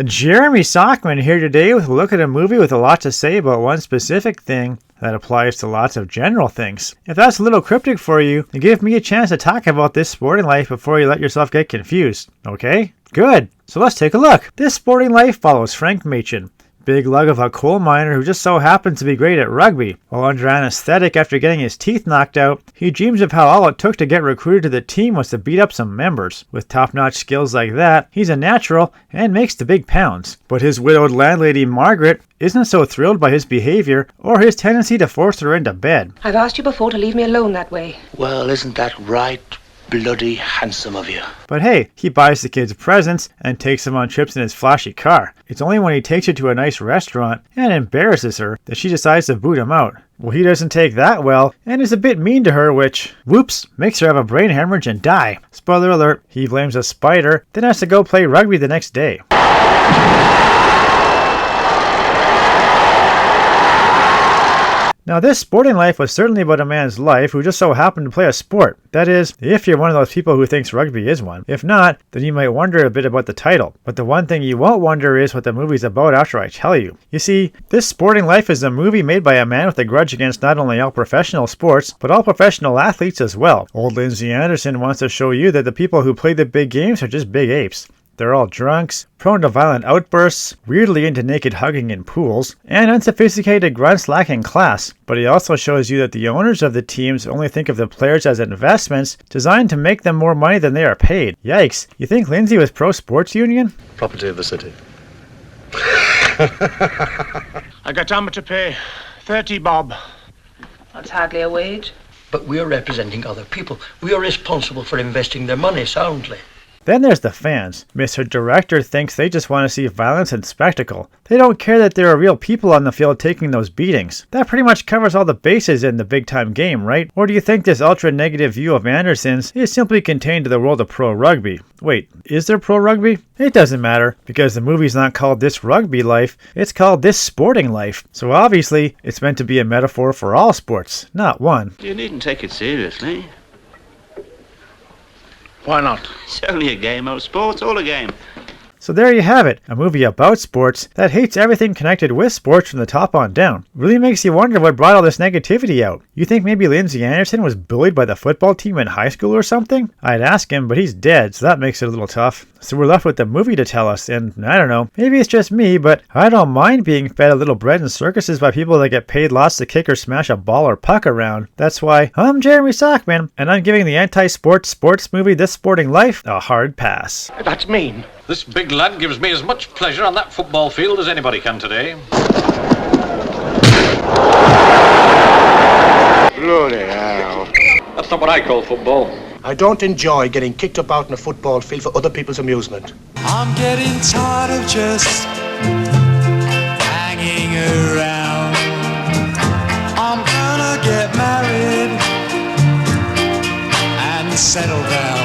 Jeremy Sockman here today with a look at a movie with a lot to say about one specific thing that applies to lots of general things. If that's a little cryptic for you, then give me a chance to talk about this sporting life before you let yourself get confused. Okay? Good. So let's take a look. This sporting life follows Frank Machin, big lug of a coal miner who just so happens to be great at rugby. While under anesthetic after getting his teeth knocked out, he dreams of how all it took to get recruited to the team was to beat up some members. With top-notch skills like that, he's a natural and makes the big pounds. But his widowed landlady Margaret isn't so thrilled by his behavior or his tendency to force her into bed. I've asked you before to leave me alone that way. Well, isn't that right? Bloody handsome of you. But hey, he buys the kids presents and takes them on trips in his flashy car. It's only when he takes her to a nice restaurant and embarrasses her that she decides to boot him out. Well, he doesn't take that well and is a bit mean to her, which, whoops, makes her have a brain hemorrhage and die. Spoiler alert, he blames a spider, then has to go play rugby the next day. Now, this sporting life was certainly about a man's life who just so happened to play a sport. That is, if you're one of those people who thinks rugby is one. If not, then you might wonder a bit about the title. But the one thing you won't wonder is what the movie's about after I tell you. You see, this sporting life is a movie made by a man with a grudge against not only all professional sports, but all professional athletes as well. Old Lindsay Anderson wants to show you that the people who play the big games are just big apes. They're all drunks, prone to violent outbursts, weirdly into naked hugging in pools, and unsophisticated grunts lacking class. But he also shows you that the owners of the teams only think of the players as investments designed to make them more money than they are paid. Yikes, you think Lindsay was pro-sports union? Property of the city. I got Amma to pay 30 bob. That's hardly a wage. But we are representing other people. We are responsible for investing their money soundly. Then there's the fans. Mr. Director thinks they just want to see violence and spectacle. They don't care that there are real people on the field taking those beatings. That pretty much covers all the bases in the big-time game, right? Or do you think this ultra-negative view of Anderson's is simply contained to the world of pro rugby? Wait, is there pro rugby? It doesn't matter, because the movie's not called This Rugby Life, it's called This Sporting Life. So obviously, it's meant to be a metaphor for all sports, not one. You needn't take it seriously. Why not? It's only a game of sport, all a game. So there you have it, a movie about sports that hates everything connected with sports from the top on down. Really makes you wonder what brought all this negativity out. You think maybe Lindsay Anderson was bullied by the football team in high school or something? I'd ask him, but he's dead, so that makes it a little tough. So we're left with the movie to tell us, and I don't know, maybe it's just me, but I don't mind being fed a little bread in circuses by people that get paid lots to kick or smash a ball or puck around. That's why I'm Jeremy Sockman, and I'm giving the anti-sports sports movie This Sporting Life a hard pass. That's mean. This big lad gives me as much pleasure on that football field as anybody can today. Bloody hell. That's not what I call football. I don't enjoy getting kicked up out in a football field for other people's amusement. I'm getting tired of just hanging around. I'm gonna get married and settle down.